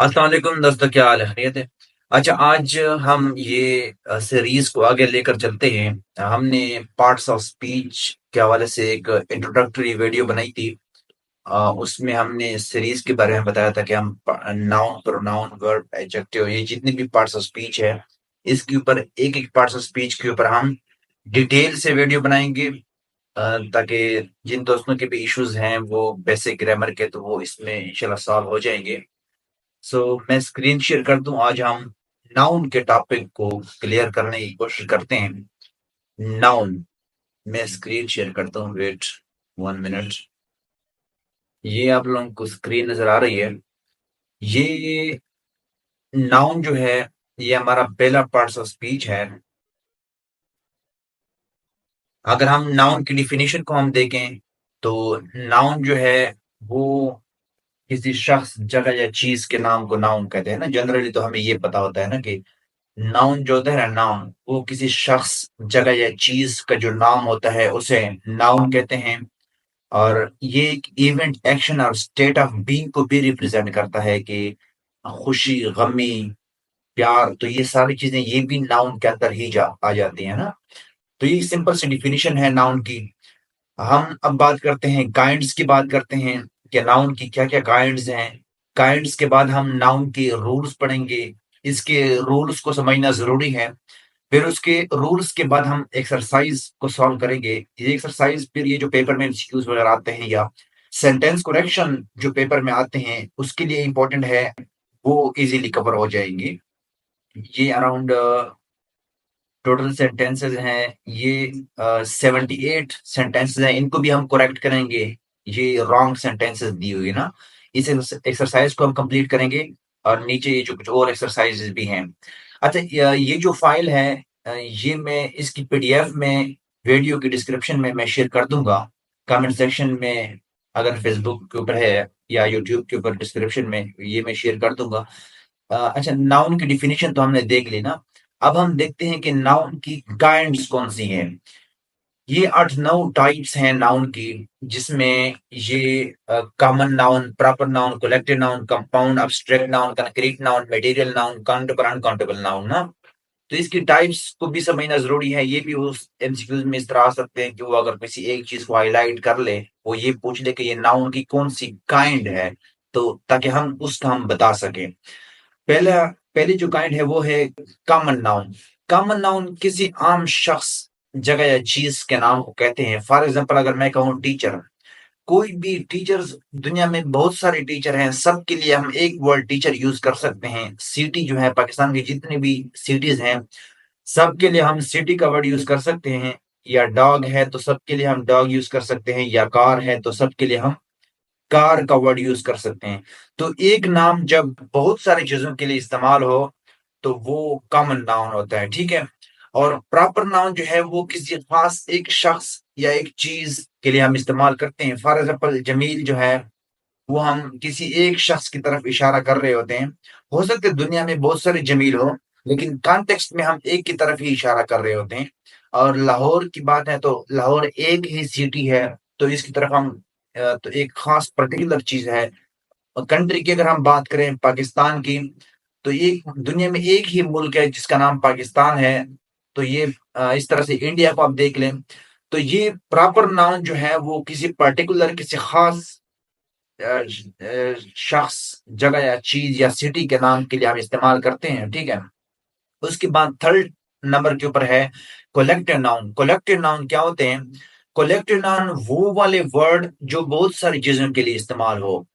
अस्सलाम वालेकुम दोस्तों, क्या हाल है? खैरियत है? अच्छा, आज हम ये सीरीज को आगे लेकर चलते हैं। हमने पार्ट्स ऑफ स्पीच के हवाले से एक इंट्रोडक्टरी वीडियो बनाई थी। उसमें हमने सीरीज के बारे में बताया था कि हम नाउन, प्रोनाउन, वर्ब, एडजेक्टिव, ये जितने भी पार्ट्स ऑफ स्पीच है, इसके ऊपर एक एक पार्ट्स ऑफ स्पीच के ऊपर हम डिटेल से वीडियो बनाएंगे, ताकि जिन दोस्तों के भी इश्यूज हैं वो बेसिक ग्रामर के, तो वो इसमें इंशाल्लाह सॉल्व हो जाएंगे। सो मैं स्क्रीन शेयर कर दूं। आज हम नाउन के टॉपिक को क्लियर करने की कोशिश करते हैं। नाउन, मैं स्क्रीन शेयर करता हूं, वेट 1 मिनट। ये आप लोगों को स्क्रीन नजर आ रही है? ये नाउन जो है, ये हमारा पहला पार्ट ऑफ स्पीच है। अगर हम नाउन की डिफिनीशन को हम देखें, तो नाउन जो है वो किसी शख्स, जगह या चीज के नाम को नाउन कहते हैं ना। जनरली तो हमें ये पता होता है ना कि नाउन जो होता है ना, नाउन वो किसी शख्स, जगह या चीज का जो नाम होता है उसे नाउन कहते हैं। और ये एक इवेंट, एक्शन और स्टेट ऑफ बीइंग को भी रिप्रेजेंट करता है कि खुशी, गमी, प्यार, तो ये सारी चीजें ये भी नाउन के अंदर ही जा आ जाती है ना। तो ये सिंपल सी डिफिनीशन है नाउन की। हम अब बात करते हैं, काइंड्स की बात करते हैं कि नाउन की क्या क्या काइंड्स हैं। काइंड्स के बाद हम नाउन के रूल्स पढ़ेंगे। इसके रूल्स को समझना जरूरी है। फिर उसके रूल्स के बाद हम एक्सरसाइज को सॉल्व करेंगे। ये एक्सरसाइज, फिर ये जो पेपर में एमसीक्यूज वगैरह आते हैं या सेंटेंस करेक्शन जो पेपर में आते हैं, उसके लिए इंपॉर्टेंट है, वो इजीली कवर हो जाएंगे। ये अराउंड टोटल सेंटेंसेस हैं, ये 78 सेंटेंसेस हैं। इनको भी हम करेक्ट करेंगे। ये रॉन्ग सेंटेंसेस दी हुई है ना। इस एक्सरसाइज को हम कंप्लीट करेंगे। और नीचे ये जो कुछ और एक्सरसाइजेस भी हैं। अच्छा, ये जो फाइल है, ये मैं इसकी पीडीएफ में वीडियो की डिस्क्रिप्शन में मैं शेयर कर दूंगा। कमेंट सेक्शन में, अगर फेसबुक के ऊपर है या यूट्यूब के ऊपर डिस्क्रिप्शन में, ये मैं शेयर कर दूंगा। अच्छा, नाउन की डिफिनीशन तो हमने देख ली ना। अब हम देखते हैं कि नाउन की काइंड्स कौन सी हैं। ये 8-9 टाइप्स हैं नाउन की, जिसमें ये common noun, proper noun, collective noun, compound, abstract noun, concrete noun, material noun, countable, uncountable noun ना। तो इसकी टाइप्स को भी समझना जरूरी है। ये भी उस एमसीक्यूज में इस तरह आ सकते हैं कि वो अगर किसी एक चीज को हाईलाइट कर ले, वो ये पूछ ले कि ये नाउन की कौन सी काइंड है, तो ताकि हम उसका हम बता सकें। पहला पहली जो काइंड है वो है कॉमन नाउन। कॉमन नाउन किसी आम शख्स, जगह या चीज के नाम को कहते हैं। फॉर एग्जांपल, अगर मैं कहूँ टीचर, कोई भी टीचर्स, दुनिया में बहुत सारे टीचर हैं, सबके लिए हम एक वर्ड टीचर यूज कर सकते हैं। सिटी जो है, पाकिस्तान की जितनी भी सिटीज हैं, सबके लिए हम सिटी का वर्ड यूज कर सकते हैं। या डॉग है तो सबके लिए हम डॉग यूज कर सकते हैं। या कार है तो सबके लिए हम कार का वर्ड यूज कर सकते हैं। तो एक नाम जब बहुत सारी चीजों के लिए इस्तेमाल हो, तो वो कॉमन नाउन होता है, ठीक है। और प्रॉपर नाउन जो है वो किसी खास एक शख्स या एक चीज के लिए हम इस्तेमाल करते हैं। फॉर एग्जाम्पल, जमील जो है, वो हम किसी एक शख्स की तरफ इशारा कर रहे होते हैं। हो सकता है दुनिया में बहुत सारे जमील हो, लेकिन कॉन्टेक्स्ट में हम एक की तरफ ही इशारा कर रहे होते हैं। और लाहौर की बात है तो लाहौर एक ही सिटी है, तो इसकी तरफ हम तो एक खास पर्टिकुलर चीज है। और कंट्री की अगर हम बात करें, पाकिस्तान की, तो ये दुनिया में एक ही मुल्क है जिसका नाम पाकिस्तान है। तो ये इस तरह से इंडिया को आप देख लें। तो ये प्रॉपर नाउन जो है वो किसी पर्टिकुलर, किसी खास शख्स, जगह या चीज या सिटी के नाम के लिए हम इस्तेमाल करते हैं, ठीक है। उसके बाद थर्ड नंबर के ऊपर है कलेक्टिव नाउन। कलेक्टिव नाउन क्या होते हैं? कलेक्टिव नाउन वो वाले वर्ड जो बहुत सारी चीजों के लिए इस्तेमाल हो।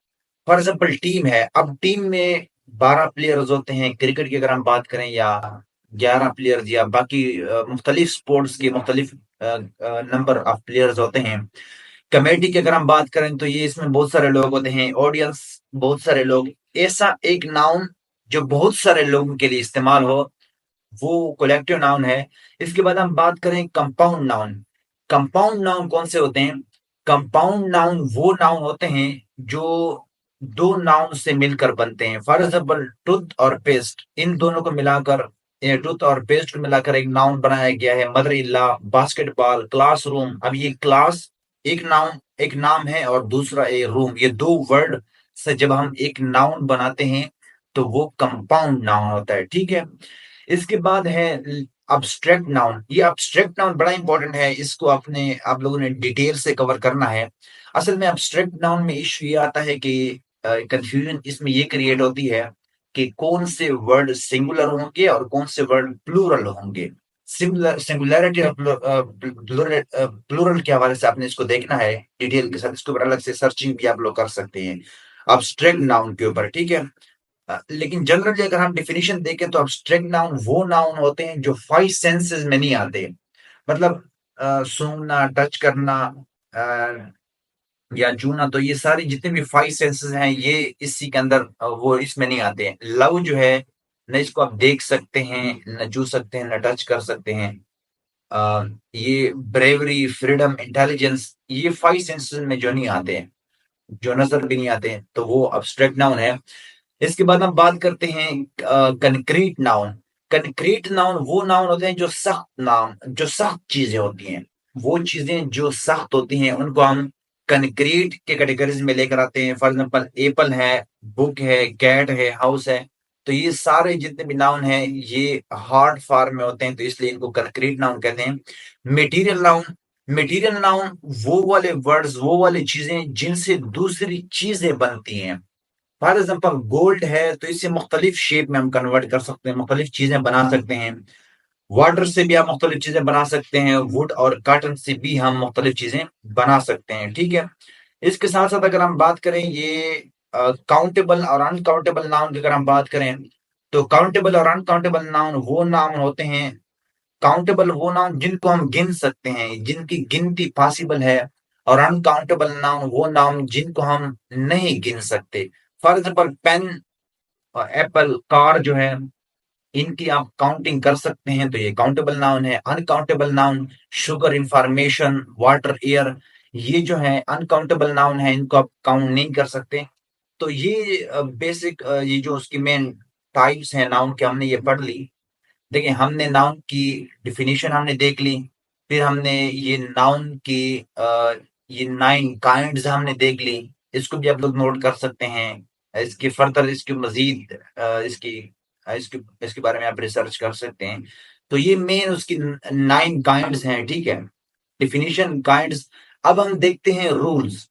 फॉर एग्जाम्पल, टीम है। अब टीम में 12 प्लेयर्स होते हैं, क्रिकेट की अगर हम बात करें, या 11 प्लेयर्स, या बाकी मुख्तलिफ स्पोर्ट्स के मुख्तलिफ नंबर ऑफ प्लेयर्स होते हैं। कमेटी की अगर हम बात करें तो ये इसमें बहुत सारे लोग होते हैं, ऑडियंस बहुत सारे लोग। ऐसा एक नाउन जो बहुत सारे लोगों के लिए इस्तेमाल हो, वो कलेक्टिव नाउन है। इसके बाद हम बात करें कंपाउंड नाउन। कंपाउंड नाउन कौन से होते हैं? कंपाउंड नाउन वो नाउन होते हैं जो दो नाउन से मिलकर बनते हैं। फॉर एग्जाम्पल, टूथ और पेस्ट, इन दोनों को मिलाकर, टूथ और पेस्ट को मिलाकर एक नाउन बनाया गया है। Mother in law, basketball, classroom. अब ये क्लास एक नाउन, एक नाम है, और दूसरा ए रूम, ये दो वर्ड से जब हम एक नाउन बनाते हैं, तो वो कंपाउंड नाउन होता है, ठीक है। इसके बाद है अब्स्ट्रैक्ट नाउन। ये अब्स्ट्रैक्ट नाउन बड़ा इंपॉर्टेंट है, इसको आपने आप लोगों ने डिटेल से कवर करना है। असल में अब्स्ट्रैक्ट नाउन में इश्यू ये आता है कि कंफ्यूजन इसमें ये क्रिएट होती है कि कौन से वर्ड सिंगुलर होंगे और कौन से वर्ड प्लूरल होंगे। सिंगुलैरिटी और प्लूरल के हवाले से आपने इसको देखना है डिटेल के साथ, इसके ऊपर अलग से सर्चिंग भी आप लोग कर सकते हैं अब्स्ट्रैक्ट नाउन के ऊपर, ठीक है। लेकिन जनरली अगर हम डेफिनेशन देखें तो अब्स्ट्रैक्ट नाउन वो नाउन होते हैं जो 5 सेंसेस में नहीं आते। मतलब सूंघना, टच करना, अ, या छूना, तो ये सारी जितने भी 5 सेंसेस हैं ये इसी के अंदर वो इसमें नहीं आते हैं। लव जो है, न इसको आप देख सकते हैं, न छू सकते हैं, न टच कर सकते हैं। ये ब्रेवरी, फ्रीडम, इंटेलिजेंस, ये 5 सेंसेस में जो नहीं आते हैं, जो नज़र भी नहीं आते हैं, तो वो अब्स्ट्रैक्ट नाउन है। इसके बाद हम बात करते हैं कंक्रीट नाउन। कंक्रीट नाउन वो नाउन होते हैं जो सख्त चीजें होती हैं। वो चीजें जो सख्त होती हैं उनको हम कंक्रीट के कैटेगरीज में लेकर आते हैं। फॉर एग्जांपल एप्पल है, बुक है, कैट है, हाउस है। तो ये सारे जितने भी नाउन हैं ये हार्ड फॉर्म में होते हैं, तो इसलिए इनको कंक्रीट नाउन कहते हैं। मटेरियल नाउन, मटेरियल नाउन वो वाले वर्ड्स, वो वाली चीजें जिनसे दूसरी चीजें बनती हैं। फॉर एग्जाम्पल गोल्ड है तो इसे मुख्तलिफ शेप में हम कन्वर्ट कर सकते हैं, मुख्तलिफ चीजें बना सकते हैं। वाटर से भी आप मुख्तलिफ चीजें बना सकते हैं, वुड और कॉटन से भी हम मुख्तलिफ चीजें बना सकते हैं, ठीक है। इसके साथ साथ अगर हम बात करें ये काउंटेबल और अनकाउंटेबल नाउन की अगर हम बात करें, तो काउंटेबल और अनकाउंटेबल नाउन वो नाउन होते हैं। काउंटेबल वो नाउन जिनको हम गिन सकते हैं, जिनकी गिनती पॉसिबल है। और अनकाउंटेबल नाउन वो नाउन जिनको हम नहीं गिन सकते। फॉर एग्जाम्पल पेन और एप्पल, कार जो है, इनकी आप काउंटिंग कर सकते हैं, तो ये काउंटेबल नाउन है। Uncountable noun sugar, information, water, air, ये जो है अनकाउंटेबल नाउन है, इनको आप काउंट नहीं कर सकते। तो ये बेसिक ये जो उसकी मेन टाइप्स हैं नाउन के, हमने ये पढ़ ली। देखिए हमने नाउन की डिफिनीशन हमने देख ली, फिर हमने ये नाउन की ये 9 काइंड्स हमने देख ली। इसको भी आप लोग नोट कर सकते हैं। इसके फर्दर इसके मजीद इसके बारे में आप रिसर्च कर सकते हैं। तो ये मेन उसकी 9 काइंड्स हैं, ठीक है, डिफिनीशन, काइंड्स। अब हम देखते हैं रूल्स।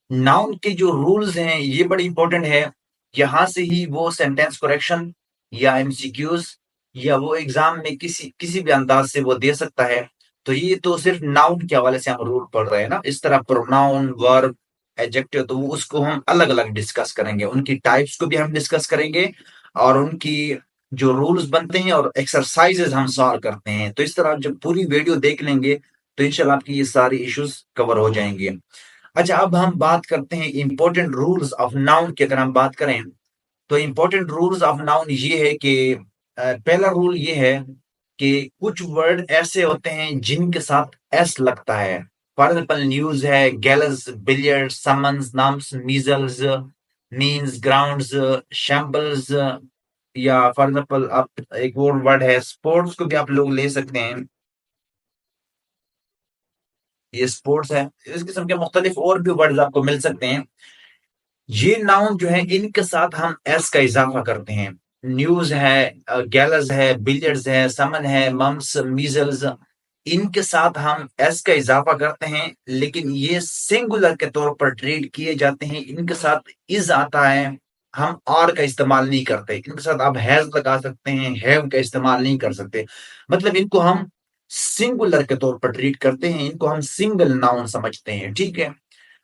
नाउन के जो रूल्स हैं ये बड़ी इंपॉर्टेंट है। यहाँ से ही वो सेंटेंस करेक्शन या एमसीक्यूज या वो एग्जाम में किसी किसी भी अंदाज से वो दे सकता है। तो ये तो सिर्फ नाउन के हवाले से हम रूल पढ़ रहे हैं ना। इस तरह प्रोनाउन, वर्ब, एडजेक्टिव, तो वो उसको हम अलग अलग डिस्कस करेंगे, उनकी टाइप्स को भी हम डिस्कस करेंगे और उनकी जो रूल्स बनते हैं और एक्सरसाइजेज हम सॉल्व करते हैं। तो इस तरह जब पूरी वीडियो देख लेंगे तो इंशाल्लाह आपकी ये सारी इश्यूज कवर हो जाएंगे। अच्छा, अब हम बात करते हैं इंपॉर्टेंट रूल्स ऑफ नाउन की। अगर हम बात करें तो इंपॉर्टेंट रूल्स ऑफ नाउन ये है कि पहला रूल ये है कि कुछ वर्ड ऐसे होते हैं जिनके साथ एस लगता है। फॉर एग्जाम्पल न्यूज है, gallows, billiard, summons, mumps, measles, means, grounds, shambles, या फॉर एग्जाम्पल आप एक और वर्ड है स्पोर्ट्स को भी आप लोग ले सकते हैं, ये स्पोर्ट्स है। इस किस्म के मुख्तलिफ और भी वर्ड्स आपको मिल सकते हैं। ये नाउन जो है इनके साथ हम एस का इजाफा करते हैं। न्यूज है, गैलस है, बिलियर्ड्स है, समन है, मम्स, मीजल्स, इनके साथ हम एस का इजाफा करते हैं, लेकिन ये सिंगुलर के तौर पर ट्रीट किए जाते हैं। इनके साथ इज आता है, हम आर का इस्तेमाल नहीं करते। इनके साथ आप हैज लगा सकते हैं, हैव का इस्तेमाल नहीं कर सकते। मतलब इनको हम सिंगुलर के तौर पर ट्रीट करते हैं, इनको हम सिंगल नाउन समझते हैं, ठीक है।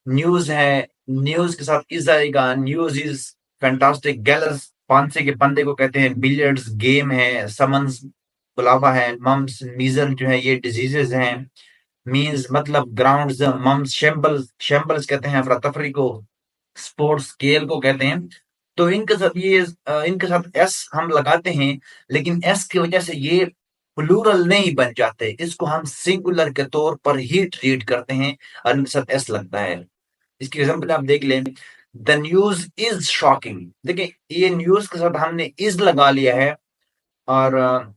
न्यूज है, न्यूज के साथ इज आएगा, न्यूज इज फैंटास्टिक। गैलर्स पांसे के पंदे को कहते हैं। बिलियर्ड्स गेम है। समन्स बुलावा है। मम्स मीजल जो है ये डिजीजेज हैं। मींस मतलब ग्राउंड्स। मम्स शैम्बल्स, शैम्बल्स कहते हैं अफरा तफरी को। स्पोर्ट्स खेल को कहते हैं। तो इनके साथ ये इनके साथ एस हम लगाते हैं, लेकिन एस की वजह से ये प्लूरल नहीं बन जाते, इसको हम सिंगुलर के तौर पर ही ट्रीट करते हैं और इनके साथ एस लगता है। इसकी एग्जांपल आप देख लें, द न्यूज इज शॉकिंग। देखिए ये न्यूज के साथ हमने इज लगा लिया है। और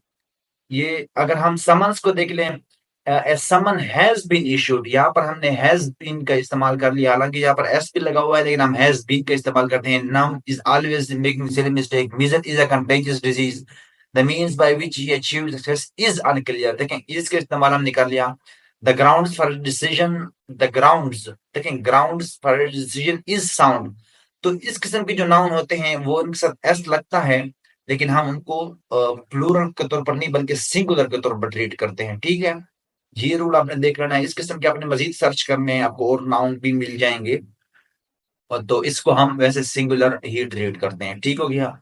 ये अगर हम समन्स को देख लें समन हैज बीन इशूड, यहाँ पर हमने हैज बीन का इस्तेमाल कर लिया, हालांकि यहाँ पर एस भी लगा हुआ है लेकिन हम हैज बीन का इस्तेमाल करते हैं. Noun is always making silly mistake. Measle is a contagious disease. The means by which he achieved success is unclear. देखें इज का इस्तेमाल हमने कर लिया. The grounds for decision, the grounds, देखें grounds for decision is sound. तो इस किस्म के जो नाउन होते हैं वो उनके साथ एस लगता है, लेकिन हम उनको प्लूरल के तौर पर नहीं बल्कि सिंगुलर के तौर पर ट्रीट करते हैं. ठीक है, ये रूल आपने देख लेना है. इस किस्म के आपने मजीद सर्च करने हैं, आपको और नाउन भी मिल जाएंगे, और तो इसको हम वैसे सिंगुलर ही ट्रीट करते हैं. ठीक हो गया.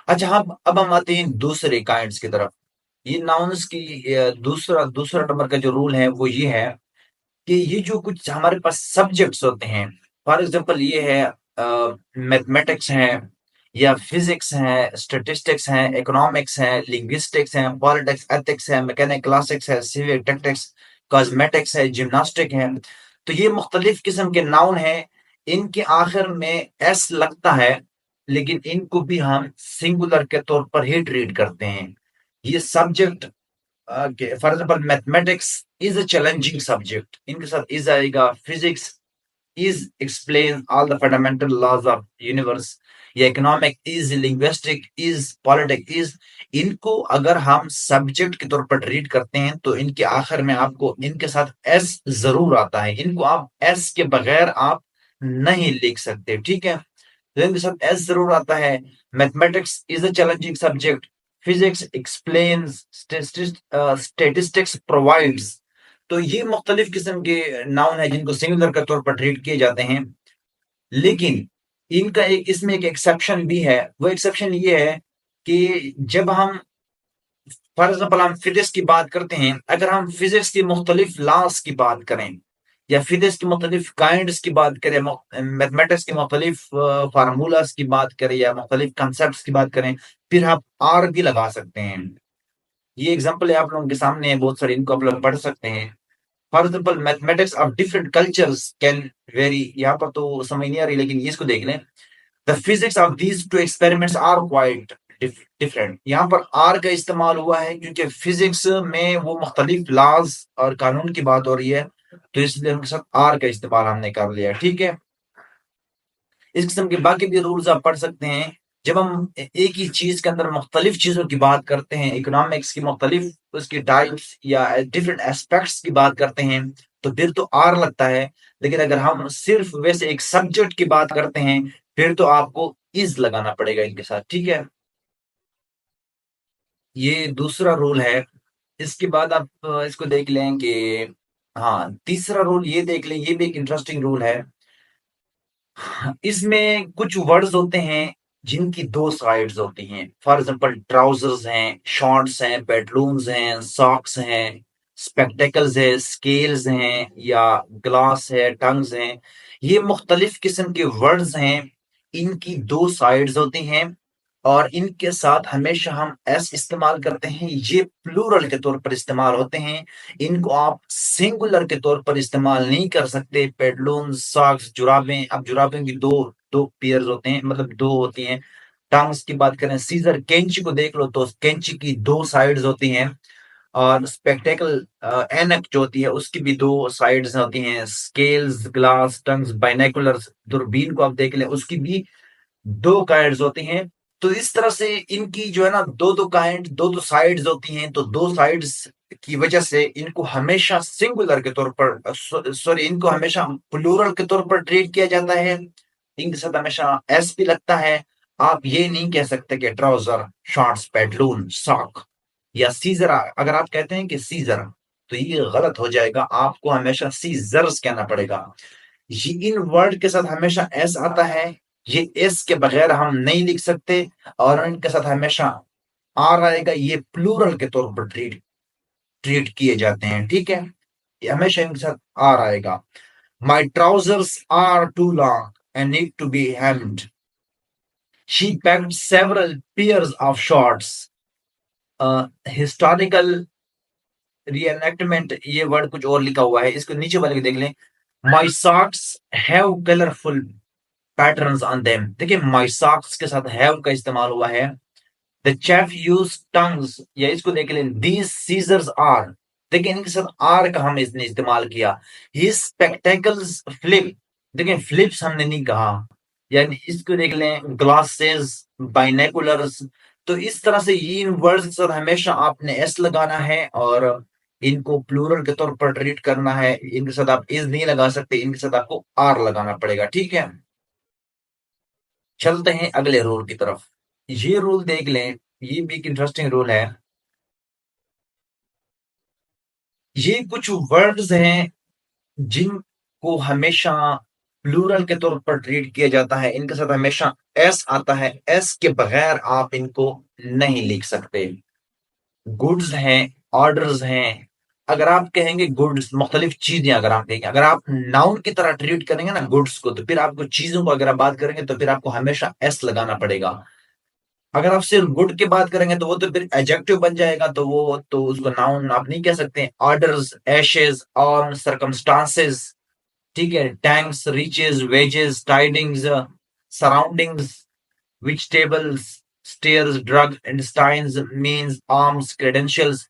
अच्छा, अब हम आते हैं दूसरे काइंड्स की तरफ. ये नाउन्स की दूसरा दूसरा नंबर का जो रूल है वो ये है कि ये जो कुछ हमारे पास सब्जेक्ट्स होते हैं, फॉर एग्जांपल ये है मैथमेटिक्स है, या फिजिक्स है, स्टैटिस्टिक्स है, इकोनॉमिक्स है, लिंग्विस्टिक्स है, पॉलिटिक्स, एथिक्स है, मैकेनिक क्लासिक्स है, सिविल टेक्टिक्स, कॉस्मेटिक्स है, जिम्नास्टिक है. तो ये मुख्तलिफ किस्म के नाउन हैं. इनके आखिर में एस लगता है, लेकिन इनको भी हम सिंगुलर के तौर पर ही ट्रीट करते हैं. ये subject, for example mathematics is a challenging subject, इनके साथ इज आएगा. Physics is explain all the fundamental laws of universe, या economic is, linguistic is, politic is. इनको अगर हम सब्जेक्ट के तौर पर ट्रीट करते हैं तो इनके आखिर में आपको इनके साथ एस जरूर आता है. इनको आप एस के बगैर आप नहीं लिख सकते. ठीक है, तो इनके साथ एस जरूर आता है. Mathematics is a challenging subject, physics explains, statistics provides. तो ये मुख्तलिफ किस्म के नाउन है जिनको सिंगुलर के तौर पर ट्रीट किए जाते हैं. लेकिन इनका एक इसमें एक एक्सेप्शन भी है. वो एक्सेप्शन ये है कि जब हम फॉर एग्जाम्पल हम फिजिक्स की बात करते हैं, अगर हम फिजिक्स की मुख्तलिफ लॉस की बात करें, या फिजिक्स की मुख्तलिफ काइंड्स की बात करें, मैथमेटिक्स के मुख्तलिफ फार्मूलाज की बात करें, या मुख्तलिफ कंसेप्ट की बात करें, फिर आप आर भी लगा सकते हैं. ये एग्जाम्पल है आप लोगों के सामने है बहुत सारे, इनको आप लोग पढ़ सकते हैं. For example mathematics of different cultures can very, यहाँ पर तो समझ नहीं आ रही लेकिन इसको देख लें. The physics of these two experiments are quite different. यहाँ पर आर का इस्तेमाल हुआ है क्योंकि फिजिक्स में वो मुख्तलिफ लॉज और कानून की बात हो रही है, तो इसलिए उनके साथ आर का इस्तेमाल हमने कर लिया. ठीक है, इस किस्म के बाकी भी रूल्स आप पढ़ सकते हैं. जब हम एक ही चीज के अंदर मुख्तलिफ चीजों की बात करते हैं, इकोनॉमिक्स की मुख्तलिफ उसकी टाइप्स या डिफरेंट एस्पेक्ट्स की बात करते हैं, तो फिर तो आर लगता है. लेकिन अगर हम सिर्फ वैसे एक सब्जेक्ट की बात करते हैं, फिर तो आपको इज लगाना पड़ेगा इनके साथ. ठीक है, ये दूसरा रूल है. इसके बाद आप इसको देख लें कि, हाँ, तीसरा रूल ये देख लें, ये भी एक इंटरेस्टिंग रूल है. इसमें कुछ वर्ड्स होते हैं जिनकी दो साइड्स होती हैं. फॉर एग्जांपल ट्राउजर्स हैं, शॉर्ट्स हैं, पेंटलून्स हैं, सॉक्स हैं, स्पेक्टेकल्स है, स्केल्स हैं, या ग्लास है, टंग्स हैं. ये मुख्तलिफ किस्म के वर्ड्स हैं. इनकी दो साइड्स होती हैं और इनके साथ हमेशा हम एस इस्तेमाल करते हैं. ये प्लूरल के तौर पर इस्तेमाल होते हैं. इनको आप सिंगुलर के तौर पर इस्तेमाल नहीं कर सकते. पेडलून, सॉक्स, जुराबें. अब जुराबें की दो दो पेयर्स होते हैं, मतलब दो होती हैं. टंग्स की बात करें, सीजर, कैंची को देख लो तो कैंची की दो साइड्स होती हैं. और स्पेक्टेकल, एनक जो होती है उसकी भी दो साइड्स होती हैं. स्केल्स, ग्लास, टंग्स, बाइनोकुलर्स, दूरबीन को आप देख लें उसकी भी दो काइंड्स होती हैं. तो इस तरह से इनकी जो है ना दो दो काइंड, दो दो साइड्स होती हैं. तो दो साइड्स की वजह से इनको हमेशा सिंगुलर के तौर पर, सॉरी, इनको हमेशा प्लूरल के तौर पर ट्रीट किया जाता है. इनके साथ हमेशा एस भी लगता है. आप ये नहीं कह सकते कि ट्राउजर, शॉर्ट्स, पेंटलून, सॉक या सीजर. अगर आप कहते हैं कि सीजर, तो ये गलत हो जाएगा. आपको हमेशा सीजर्स कहना पड़ेगा. ये इन वर्ड के साथ हमेशा एस आता है. ये एस के बगैर हम नहीं लिख सकते. और इनके साथ हमेशा आर आएगा. ये प्लूरल के तौर पर ट्रीट ट्रीट किए जाते हैं. ठीक है, ये हमेशा इनके साथ आर आएगा. My trousers are too long and need to be hemmed. She packed several pairs of shorts. Historical reenactment, ये वर्ड कुछ और लिखा हुआ है, इसको नीचे वाले को देख लें. My socks have colourful patterns on them. देखिए, माई सॉक्स के साथ हैव का इस्तेमाल हुआ है. द चेफ यूज टंग्स, या इसको देख लें, दीज सीजर्स आर. देखिए इनके साथ आर का हम इसने इस्तेमाल किया। ये स्पेक्टेकल्स फ्लिप, देखिए फ्लिप्स हमने नहीं कहा, यानी इसको देख लें ग्लासेस, बाइनोकुलर्स। तो इस तरह से ये इन वर्ड्स के साथ हमेशा आपने एस लगाना है और इनको प्लूरल के तौर पर ट्रीट करना है। इनके साथ आप इज नहीं लगा सकते, इनके साथ आपको आर लगाना पड़ेगा, ठीक है। चलते हैं अगले रूल की तरफ। ये रूल देख लें, ये भी एक इंटरेस्टिंग रूल है। ये कुछ वर्ड्स हैं जिनको हमेशा प्लूरल के तौर पर ट्रीट किया जाता है, इनके साथ हमेशा एस आता है, एस के बगैर आप इनको नहीं लिख सकते। गुड्स हैं, ऑर्डर्स हैं। अगर आप कहेंगे गुड्स, मुख्तलिफ चीजें अगर आप देखें, अगर आप नाउन की तरह ट्रीट करेंगे ना गुड्स को, तो फिर आपको चीजों को अगर आप बात करेंगे तो फिर आपको हमेशा एस लगाना पड़ेगा। अगर आप सिर्फ गुड की बात करेंगे तो वो तो फिर एडजेक्टिव बन जाएगा, तो वो तो उसको नाउन आप नहीं कह सकते। ऑर्डर्स, एशेज, ऑन, सर्कमस्टांसेस, ठीक है, tanks, riches, wages, tidings, surroundings, vegetables, stairs, drug, intestines, means, arms, credentials,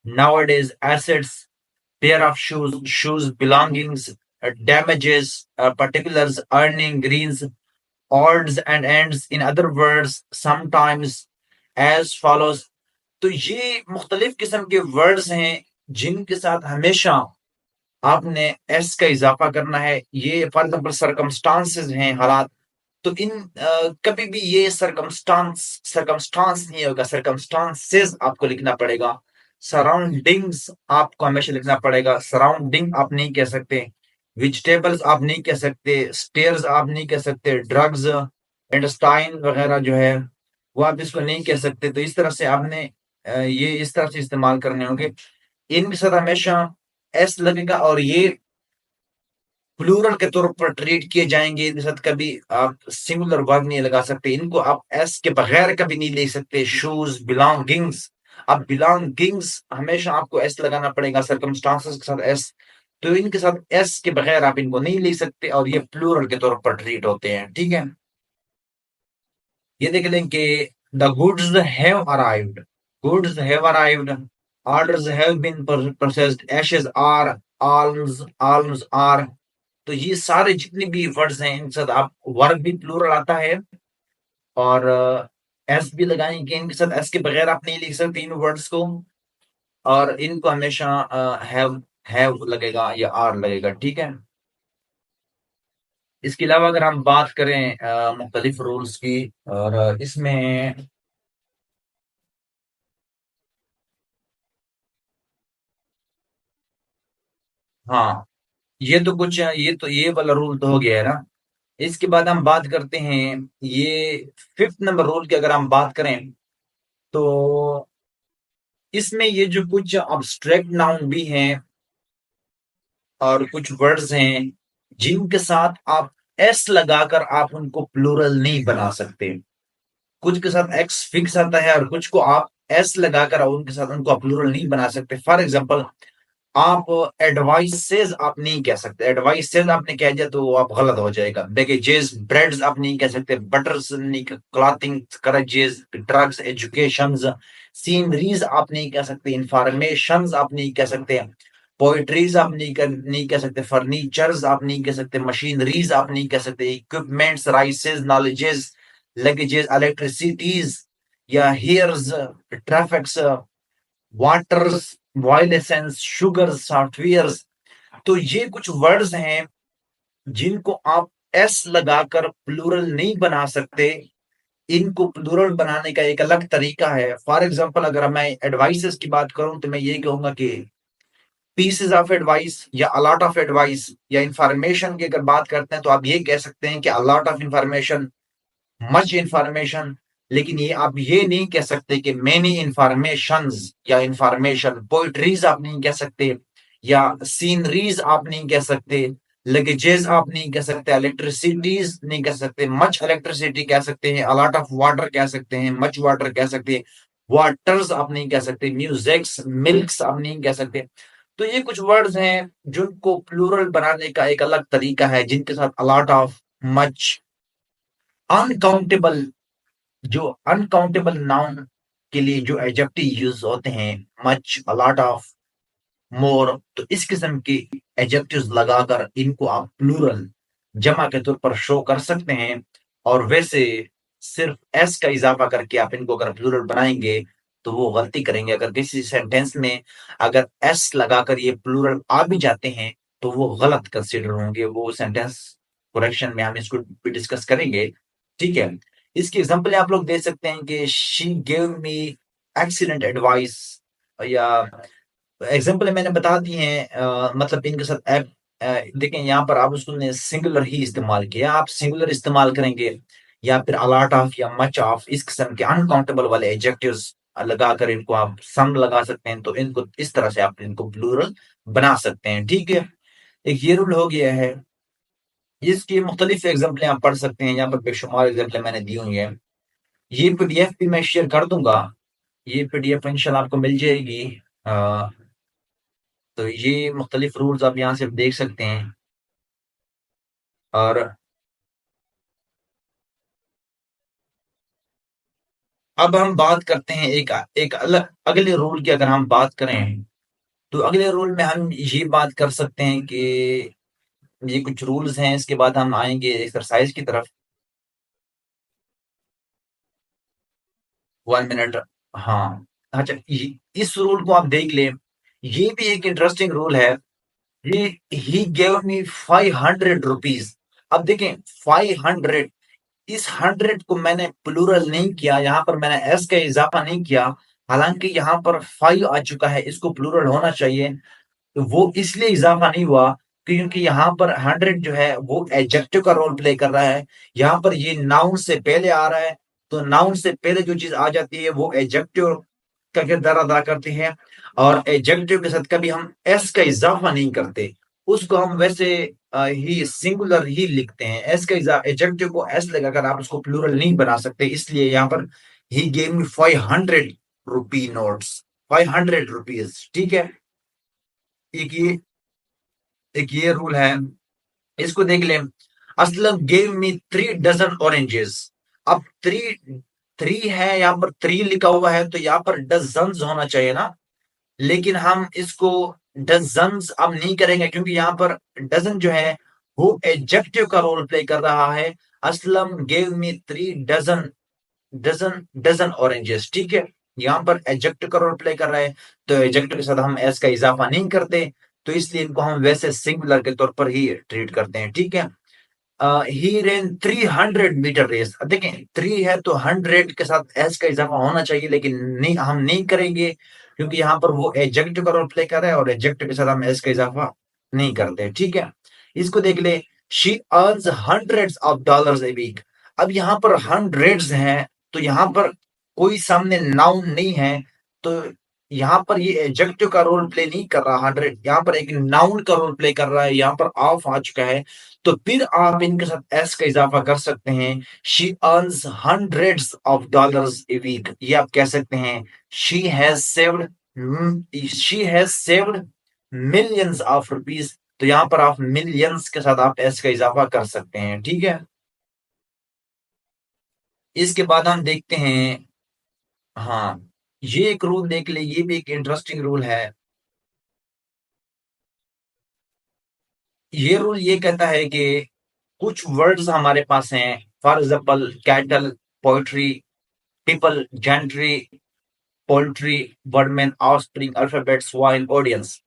nowadays, assets, pair of shoes, shoes, belongings, damages, particulars, earning, greens, odds and ends, in other words, sometimes, as follows। तो ये मुख्तलिफ किस्म के words हैं जिनके साथ हमेशा आपने एस का इजाफा करना है। ये फॉर एग्जाम्पल सरकमस्टांसेस हैं, हालात। तो इन कभी भी ये सरकमस्टांस नहीं होगा, सरकमस्टांसेस आपको लिखना पड़ेगा। सराउंडिंग्स आपको हमेशा लिखना पड़ेगा, सराउंडिंग आप नहीं कह सकते। वेजिटेबल्स आप नहीं कह सकते, स्टेयर्स आप नहीं कह सकते, ड्रग्स, इंटेस्टाइन वगैरह जो है वो आप इसको नहीं कह सकते। तो इस तरह से आपने ये इस तरह से इस्तेमाल करने होंगे। इनके साथ हमेशा एस लगेगा और ये प्लूरल के तौर पर ट्रीट किए जाएंगे। इनके साथ कभी आप सिंगुलर वर्ब नहीं लगा सकते, इनको आप एस के बगैर कभी नहीं ले सकते। शूज, बिलोंगिंग्स, अब बिलोंगिंग्स हमेशा आपको एस लगाना पड़ेगा, सर्कमस्टांसेस के साथ एस। तो इनके साथ एस के बगैर आप इनको नहीं ले सकते और ये प्लूरल के तौर पर ट्रीट होते हैं, ठीक है। ये देख लें कि the goods have arrived, goods have arrived, orders have been processed, ashes are, alms, alms are. तो ये सारे जितने भी वर्ड्स हैं इनके साथ आप वर्ब भी प्लूरल आता है और एस भी लगाएंगे, इनके साथ एस के बगैर आप नहीं लिख सकते इन वर्ड्स को। और इनको हमेशा हैव लगेगा या आर लगेगा, ठीक है। इसके अलावा अगर हम बात करें मुख्तलिफ रूल्स की, और इसमें हाँ, ये तो ये वाला रूल तो हो गया है ना। इसके बाद हम बात करते हैं ये फिफ्थ नंबर रूल की अगर हम बात करें तो इसमें ये जो कुछ अब्स्ट्रैक्ट नाउन भी हैं और कुछ वर्ड्स हैं जिनके साथ आप एस लगाकर आप उनको प्लूरल नहीं बना सकते। कुछ के साथ एक्स फिक्स आता है और कुछ को आप एस लगाकर उनके साथ उनको आप प्लूरल नहीं बना सकते। फॉर एग्जांपल, आप एडवाइसेस आप नहीं कह सकते, एडवाइसेस आपने कह दिया तो वो आप गलत हो जाएगा। बैगेजेस, ब्रेड्स आप नहीं कह सकते, बटर्स नहीं, clothing, courages, drugs, education, sceneries आप नहीं कह सकते, इंफॉर्मेशन आप नहीं कह सकते, पोइट्रीज आप नहीं कह सकते, फर्नीचर्स आप नहीं कह सकते, मशीनरीज आप नहीं कह सकते, equipments, rices, knowledges, luggages, electricities या hairs, traffics, waters, violences, sugar, softwares. तो ये कुछ वर्ड्स हैं जिनको आप एस लगाकर प्लूरल नहीं बना सकते। इनको प्लूरल बनाने का एक अलग तरीका है। फॉर एग्जांपल, अगर मैं एडवाइसेस की बात करूं तो मैं ये कहूंगा कि पीसेस ऑफ एडवाइस या अलॉट ऑफ एडवाइस, या इंफॉर्मेशन की अगर बात करते हैं तो आप ये कह सकते हैं कि a lot of information, much information. लेकिन ये आप ये नहीं कह सकते कि मेनी इंफॉर्मेशंस या इंफॉर्मेशन। पोइट्रीज आप नहीं कह सकते या सीनरीज आप नहीं कह सकते, लगेजेस आप नहीं कह सकते, इलेक्ट्रिसिटीज नहीं कह सकते, मच इलेक्ट्रिसिटी कह सकते हैं, अलॉट ऑफ वाटर कह सकते हैं, मच वाटर कह सकते हैं, वाटर्स आप नहीं कह सकते, म्यूजिक्स, मिल्क्स आप नहीं कह सकते। तो ये कुछ वर्ड्स हैं जिनको प्लूरल बनाने का एक अलग तरीका है, जिनके साथ अलॉट ऑफ, मच, अनकाउंटेबल, जो अनकाउंटेबल नाउन के लिए जो एडजेक्टिव यूज होते हैं, मच, अ लॉट ऑफ, मोर, तो इस किस्म के एडजेक्टिव्स लगाकर इनको आप प्लूरल जमा के तौर पर शो कर सकते हैं। और वैसे सिर्फ एस का इजाफा करके आप इनको अगर प्लूरल बनाएंगे तो वो गलती करेंगे। अगर किसी सेंटेंस में अगर एस लगाकर ये प्लूरल आ भी जाते हैं तो वो गलत कंसिडर होंगे। वो सेंटेंस करेक्शन में हम इसको भी डिस्कस करेंगे, ठीक है। इसकी एग्जांपल आप लोग दे सकते हैं कि she gave me excellent advice, या एग्जाम्पल मैंने बता दी हैं। मतलब इनके साथ ऐप देखें, यहाँ पर आप उसने सिंगुलर ही इस्तेमाल किया, आप सिंगुलर इस्तेमाल करेंगे या फिर अलॉट ऑफ या मच ऑफ इस किस्म के अनकाउंटेबल वाले एडजेक्टिव्स लगाकर इनको आप सम लगा सकते हैं। तो इनको इस तरह से आप इनको प्लूरल बना सकते हैं, ठीक है। एक ये रूल हो गया है। इसकी मुख्तलिफ एग्जाम्पलें आप पढ़ सकते हैं, यहाँ पर बेशुमार एग्जाम्पलें मैंने दी हुई हैं। ये पीडीएफ भी मैं शेयर कर दूंगा, ये पीडीएफ इंशाल्लाह आपको मिल जाएगी। अ, तो ये मुख्तलिफ रूल्स आप यहाँ से देख सकते हैं। और अब हम बात करते हैं एक एक अलग अगले रूल की। अगर हम बात करें तो अगले रूल में हम ये बात कर सकते हैं कि ये कुछ रूल्स हैं, इसके बाद हम आएंगे एक्सरसाइज की तरफ। 1 मिनट। हाँ, अच्छा, इस रूल को आप देख लें, ये भी एक इंटरेस्टिंग रूल है। ये ही गेव मी 500 रुपीज। अब देखें, 500, इस 100 को मैंने प्लूरल नहीं किया, यहाँ पर मैंने एस का इजाफा नहीं किया। हालांकि यहाँ पर 5 आ चुका है, इसको प्लूरल होना चाहिए। तो वो इसलिए इजाफा नहीं हुआ क्योंकि यहाँ पर 100 जो है वो एडजेक्टिव का रोल प्ले कर रहा है। यहाँ पर ये नाउन से पहले आ रहा है, तो नाउन से पहले जो चीज आ जाती है वो एडजेक्टिव का किरदार अदा करती है। और एडजेक्टिव के साथ कभी हम एस का इजाफा नहीं करते, उसको हम वैसे ही सिंगुलर ही लिखते हैं। एस का एडजेक्टिव को एस लगाकर आप उसको प्लूरल नहीं बना सकते। इसलिए यहाँ पर he gave me 500 rupee notes, 500 rupees, ठीक है। एक ये एक ये रूल है, इसको देख ले। Aslam gave me 3 dozen oranges. अब थ्री थ्री है, यहाँ पर 3 लिखा हुआ है तो यहाँ पर डजन होना चाहिए ना। लेकिन हम इसको डजन अब नहीं करेंगे क्योंकि यहाँ पर डजन जो है वो एडजेक्टिव का रोल प्ले कर रहा है। Aslam gave me 3 dozen, dozen oranges, ठीक है। यहाँ पर एडजेक्टिव का रोल प्ले कर रहा है, तो एडजेक्टिव के साथ हम एस का इजाफा नहीं करते। तो इसलिए इनको हम वैसे सिंगुलर के तौर पर ही ट्रीट करते हैं, ठीक है। ही रेन 300 मीटर रेस। देखें, 3 है तो 100 के साथ एस का इजाफा होना चाहिए, लेकिन नहीं, हम नहीं करेंगे क्योंकि यहाँ पर वो एडजेक्टिव का रोल प्ले कर रहा है और एडजेक्टिव के साथ हम एस का इजाफा नहीं करते, ठीक है। इसको देख ले, she earns hundreds of dollars a week. अब यहाँ पर हंड्रेड्स हैं, तो यहाँ पर कोई सामने नाउन नहीं है, तो यहाँ पर ये एडजेक्टिव का रोल प्ले नहीं कर रहा। 100 यहाँ पर एक नाउन का रोल प्ले कर रहा है, यहाँ पर ऑफ आ चुका है। तो फिर आप इनके साथ एस का इजाफा कर सकते हैं। She earns hundreds of dollars a week, ये आप कह सकते हैं। She has saved she has saved millions of rupees. तो यहाँ पर आप मिलियंस के साथ आप एस का इजाफा कर सकते हैं, ठीक है। इसके बाद हम देखते हैं, हाँ, ये एक रूल देख ले, ये भी एक इंटरेस्टिंग रूल है। ये रूल ये कहता है कि कुछ वर्ड्स हमारे पास हैं, for example cattle, poetry, people, gentry, poultry, vermin, offspring, alphabet, swine, audience.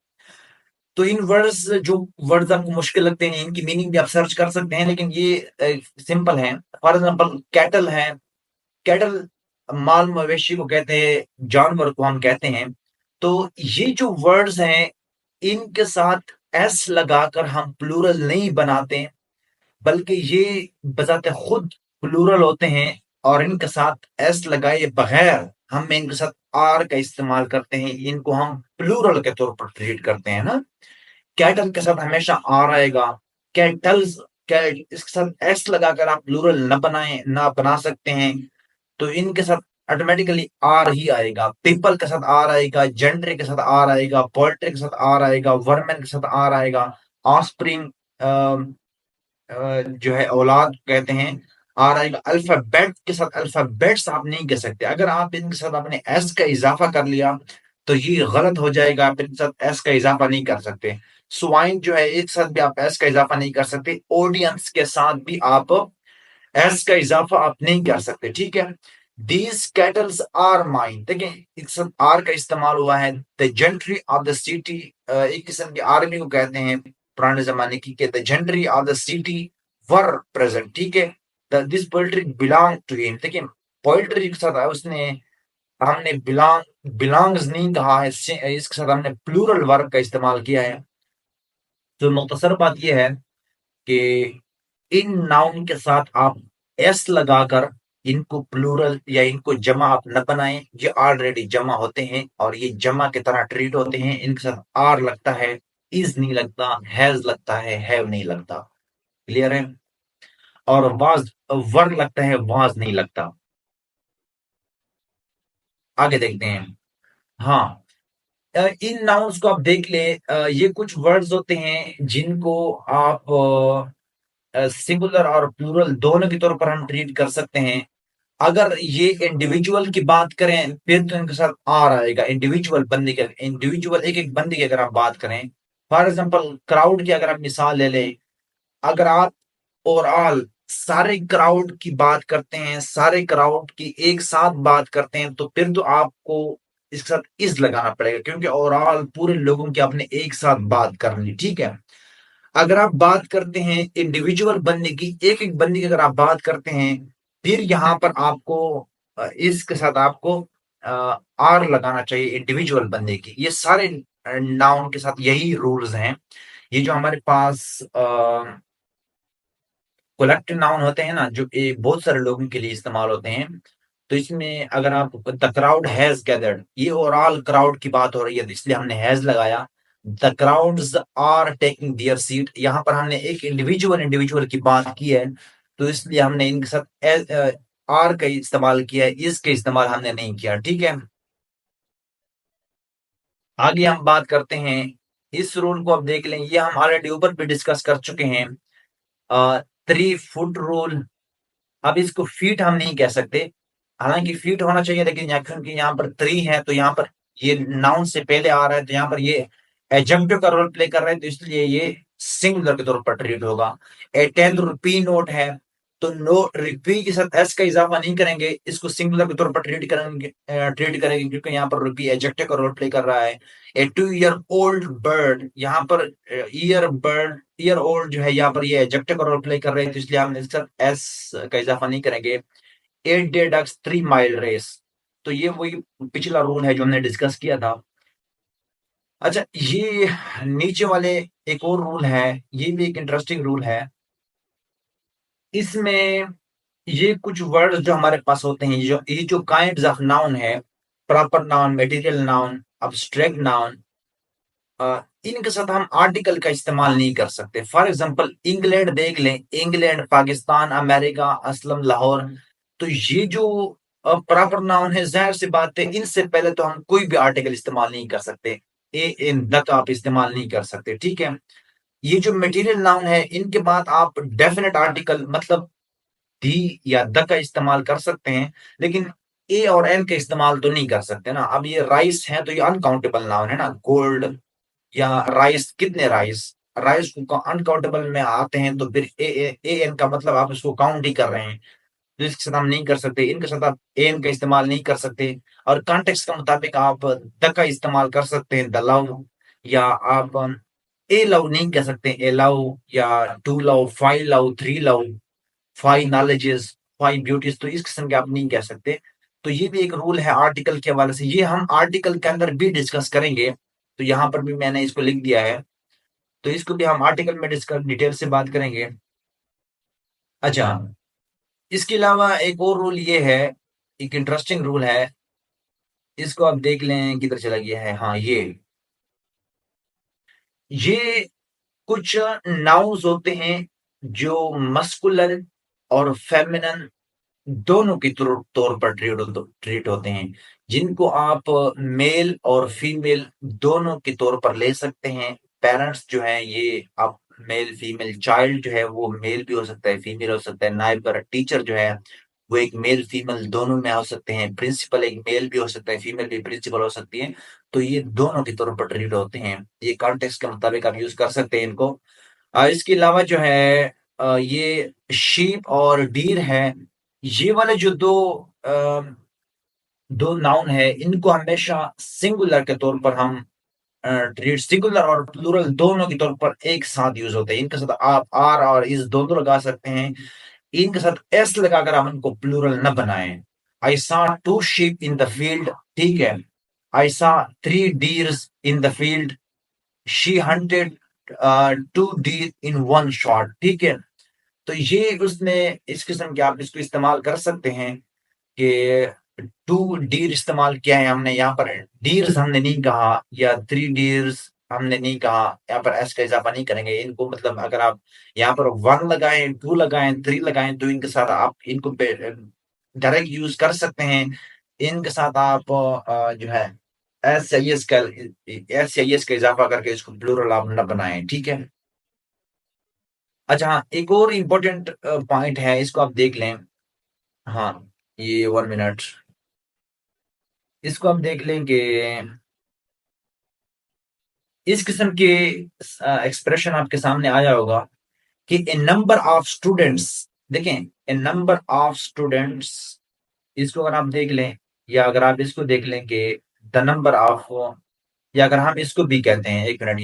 तो इन वर्ड्स, जो वर्ड्स आपको मुश्किल लगते हैं, इनकी मीनिंग भी आप सर्च कर सकते हैं, लेकिन ये सिंपल है। फॉर एग्जाम्पल कैटल है, कैटल माल मवेशी को कहते हैं, जानवर को हम कहते हैं। तो ये जो वर्ड्स हैं, इनके साथ एस लगाकर हम प्लूरल नहीं बनाते, बल्कि ये बजाते खुद प्लूरल होते हैं। और इनके साथ एस लगाए बगैर हम इनके साथ आर का इस्तेमाल करते हैं, इनको हम प्लूरल के तौर पर ट्रीट करते हैं ना। कैटल के साथ हमेशा आर आएगा, कैटल्स, कैट, इसके साथ एस लगाकर आप प्लूरल न बनाए ना बना सकते हैं, तो इनके साथ ऑटोमेटिकली आर ही आएगा। पीपल के साथ आर आएगा, जेंडर के साथ आर आएगा, पोल्ट्री के साथ आर आएगा, वर्मेन के साथ आर आएगा, ऑफस्प्रिंग जो है औलाद कहते हैं, आर आएगा। अल्फाबेट के साथ अल्फाबेट्स आप नहीं कह सकते। अगर आप इनके साथ आपने एस का इजाफा कर लिया तो ये गलत हो जाएगा। आप इनके साथ एस का इजाफा नहीं कर सकते। स्वाइन जो है एक साथ भी आप एस का इजाफा नहीं कर सकते। ऑडियंस के साथ भी आप एस का इजाफा आप नहीं कर सकते, ठीक है। दीज कैटल्स आर माइन, देखिए एक साथ आर का इस्तेमाल हुआ है। The gentry of the city, एक किस्म की आर्मी को कहते हैं पुराने जमाने की, the gentry of the city were present, ठीक है। This poetry belong to him, देखिए पोएट्री के साथ उसने, हमने बिलोंग्स नहीं कहा है, इसके साथ हमने प्लूरल वर्ब का इस्तेमाल किया है। तो मुख्तसर बात यह है कि इन नाउन के साथ आप एस लगाकर इनको प्लूरल या इनको जमा आप न बनाएं। ये ऑलरेडी जमा होते हैं और ये जमा की तरह ट्रीट होते हैं। इनके साथ आर लगता है, इज नहीं लगता, हैज लगता है, हैव नहीं लगता। क्लियर है। और वाज वर लगता है, वाज नहीं लगता। आगे देखते हैं। हाँ, इन नाउन्स को आप देख ले, ये कुछ वर्ड्स होते हैं जिनको आप सिंगुलर और प्लूरल दोनों के तौर पर हम ट्रीट कर सकते हैं। अगर ये इंडिविजुअल की बात करें फिर तो इनके साथ आर आएगा। इंडिविजुअल बंदे के, इंडिविजुअल एक एक बंदे की अगर आप बात करें, फॉर एग्जांपल क्राउड की अगर आप मिसाल ले लें, अगर आप ओवरऑल सारे क्राउड की बात करते हैं, सारे क्राउड की एक साथ बात करते हैं, तो फिर तो आपको इसके साथ इज लगाना पड़ेगा, क्योंकि ओवरऑल पूरे लोगों की आपने एक साथ बात करनी, ठीक है। अगर आप बात करते हैं इंडिविजुअल बंदे की, एक एक बंदे की अगर आप बात करते हैं, फिर यहाँ पर आपको इसके साथ आपको आर लगाना चाहिए इंडिविजुअल बंदे की। ये सारे नाउन के साथ यही रूल्स हैं। ये जो हमारे पास कलेक्टिव नाउन होते हैं ना, जो बहुत सारे लोगों के लिए इस्तेमाल होते हैं, तो इसमें अगर आप द क्राउड हैज गैदर्ड, ये ओवरऑल क्राउड की बात हो रही है, इसलिए हमने हैज लगाया। The crowds are taking their seat, यहाँ पर हमने एक इंडिविजुअल इंडिविजुअल की बात की है, तो इसलिए हमने इनके साथ आर का इस्तेमाल किया है, इस का इस्तेमाल हमने नहीं किया, ठीक है। आगे हम बात करते हैं। इस रूल को आप देख लें, ये हम ऑलरेडी ऊपर भी डिस्कस कर चुके हैं। 3 फुट रूल। अब इसको फीट हम नहीं कह सकते, हालांकि फीट होना चाहिए, लेकिन क्योंकि यहाँ पर 3 है तो यहाँ पर ये नाउन से पहले आ रहा है, तो यहाँ पर ये एडजेक्टिव का रोल प्ले कर रहा है, तो इसलिए ये सिंगुलर के तौर पर ट्रीट होगा। ए 10 रुपी नोट है, तो नो रुपी के साथ एस का इजाफा नहीं करेंगे, इसको सिंगुलर के तौर पर ट्रीट करेंगे क्योंकि यहाँ पर रुपी एडजेक्टिव का रोल प्ले कर रहा है। ए 2 ईयर ओल्ड बर्ड, यहाँ पर ईयर ओल्ड जो है यहाँ पर ये एडजेक्टिव का रोल प्ले कर रहे हैं, तो इसलिए हम इसके साथ एस का इजाफा नहीं करेंगे। 8 डे डक्स 3 माइल रेस, तो ये वही पिछला रूल है जो हमने डिस्कस किया था। अच्छा, ये नीचे वाले एक और रूल है, ये भी एक इंटरेस्टिंग रूल है। इसमें ये कुछ वर्ड जो हमारे पास होते हैं, ये जो काइंड्स ऑफ नाउन है, proper noun, material noun, abstract noun, इनके साथ हम आर्टिकल का इस्तेमाल नहीं कर सकते। फॉर एग्जांपल इंग्लैंड देख लें, इंग्लैंड, पाकिस्तान, अमेरिका, असलम, लाहौर, तो ये जो प्रॉपर नाउन है, जाहिर सी बात है इनसे पहले तो हम कोई भी आर्टिकल इस्तेमाल नहीं कर सकते। ए इन द का आप इस्तेमाल नहीं कर सकते, ठीक है। ये जो मटेरियल नाउन है, इनके बाद आप डेफिनेट आर्टिकल मतलब दी या द का इस्तेमाल कर सकते हैं, लेकिन ए और एन का इस्तेमाल तो नहीं कर सकते ना। अब ये राइस है तो ये अनकाउंटेबल नाउन है ना, गोल्ड या राइस, कितने राइस, राइस को अनकाउंटेबल में आते हैं, तो फिर ए एन का मतलब आप इसको काउंट ही कर रहे हैं, तो इसके साथ हम नहीं कर सकते, इनके साथ आप ए एन का इस्तेमाल नहीं कर सकते। और कॉन्टेक्स्ट के मुताबिक आप द का इस्तेमाल कर सकते हैं, द लव, या आप ए लव नहीं कह सकते, ए लव, या 2 love, 5 love, 3 love, 5 knowledges, 5 beauties, तो इस किस्म के आप नहीं कह सकते। तो ये भी एक रूल है आर्टिकल के हवाले से, ये हम आर्टिकल के अंदर भी डिस्कस करेंगे, तो यहाँ पर भी मैंने इसको लिख दिया है, तो इसको भी हम आर्टिकल में डिस्कस डिटेल से बात करेंगे। अच्छा, इसके अलावा एक और रूल ये है, एक इंटरेस्टिंग रूल है, इसको आप देख लें किधर चला गया है, हाँ ये कुछ नाउन्स होते हैं जो मस्कुलर और फेमिनन दोनों के तौर पर ट्रीट होते हैं, जिनको आप मेल और फीमेल दोनों के तौर पर ले सकते हैं। पेरेंट्स जो हैं ये आप मेल फीमेल, चाइल्ड जो है वो मेल भी हो सकता है, फीमेल हो सकता है, नाइबर टीचर जो है वो एक मेल फीमेल दोनों में हो सकते हैं, प्रिंसिपल एक मेल भी हो सकता है, फीमेल भी प्रिंसिपल हो सकती है। तो ये दोनों के तौर पर ट्रीट होते हैं, ये कॉन्टेक्स्ट के मुताबिक आप यूज कर सकते हैं इनको। इसके अलावा जो है ये शीप और डीर है, ये वाले जो दो नाउन है, इनको हमेशा सिंगुलर के तौर पर हम ट्रीट, सिंगुलर और प्लूरल दोनों के तौर पर एक साथ यूज होते हैं। इनके साथ आप आर और इस दोनों लगा सकते हैं, इनके साथ एस लगाकर हम इनको प्लूरल न बनाएं। I saw two sheep in the field, ठीक है। I saw three deers in the field, she hunted two deer in one shot, ठीक है। तो ये उसने इस किस्म के आप इसको इस्तेमाल कर सकते हैं कि टू डीर इस्तेमाल किया है हमने, यहाँ पर डीर्स हमने नहीं कहा या थ्री डीर्स हमने नहीं कहा, यहाँ पर एस का इजाफा नहीं करेंगे इनको। मतलब अगर आप यहाँ पर वन लगाएं, टू लगाएं, थ्री लगाएं, तो इनके साथ आप इनको डायरेक्ट यूज कर सकते हैं। इनके साथ आप जो है एस का इजाफा करके इसको प्लूरल आप न बनाएं, ठीक है। अच्छा हाँ, एक और इम्पोर्टेंट पॉइंट है, इसको आप देख लें। हाँ, ये 1 मिनट, इसको आप देख लें कि इस किस्म के एक्सप्रेशन आपके सामने आया होगा कि ए नंबर ऑफ स्टूडेंट्स, देखें ए नंबर ऑफ स्टूडेंट्स, इसको अगर आप देख लें या अगर आप इसको देख लें कि द नंबर ऑफ, या अगर हम इसको भी कहते हैं, 1 मिनट,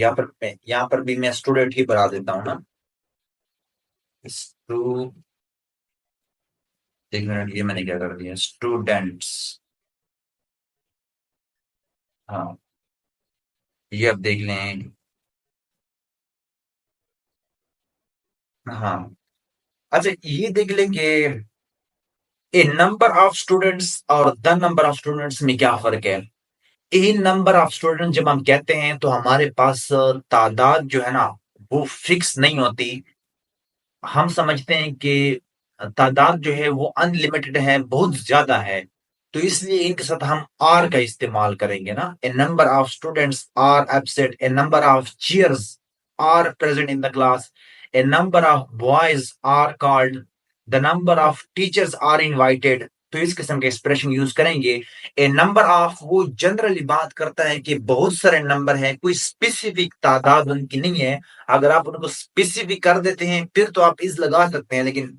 यहाँ पर भी मैं स्टूडेंट ही बना देता हूँ ना। स्टू 1 मिनट, ये मैंने क्या कर दिया, स्टूडेंट्स। हाँ, ये अब देख लें। हाँ, अच्छा ये देख लें कि ए नंबर ऑफ स्टूडेंट्स और द नंबर ऑफ स्टूडेंट्स में क्या फर्क है। ए नंबर ऑफ स्टूडेंट जब हम कहते हैं तो हमारे पास तादाद जो है ना, वो फिक्स नहीं होती। हम समझते हैं कि तादाद जो है वो अनलिमिटेड है, बहुत ज्यादा है। तो इसलिए इनके साथ हम आर का इस्तेमाल करेंगे ना। A number of students are absent, a number of chairs are present in the class, a number of boys are called, the number of teachers are invited. तो इस किस्म के एक्सप्रेशन यूज करेंगे। ए नंबर ऑफ वो generally बात करता है कि बहुत सारे नंबर हैं, कोई स्पेसिफिक तादाद उनकी नहीं है। अगर आप उनको स्पेसिफिक कर देते हैं फिर तो आप इस लगा सकते हैं, लेकिन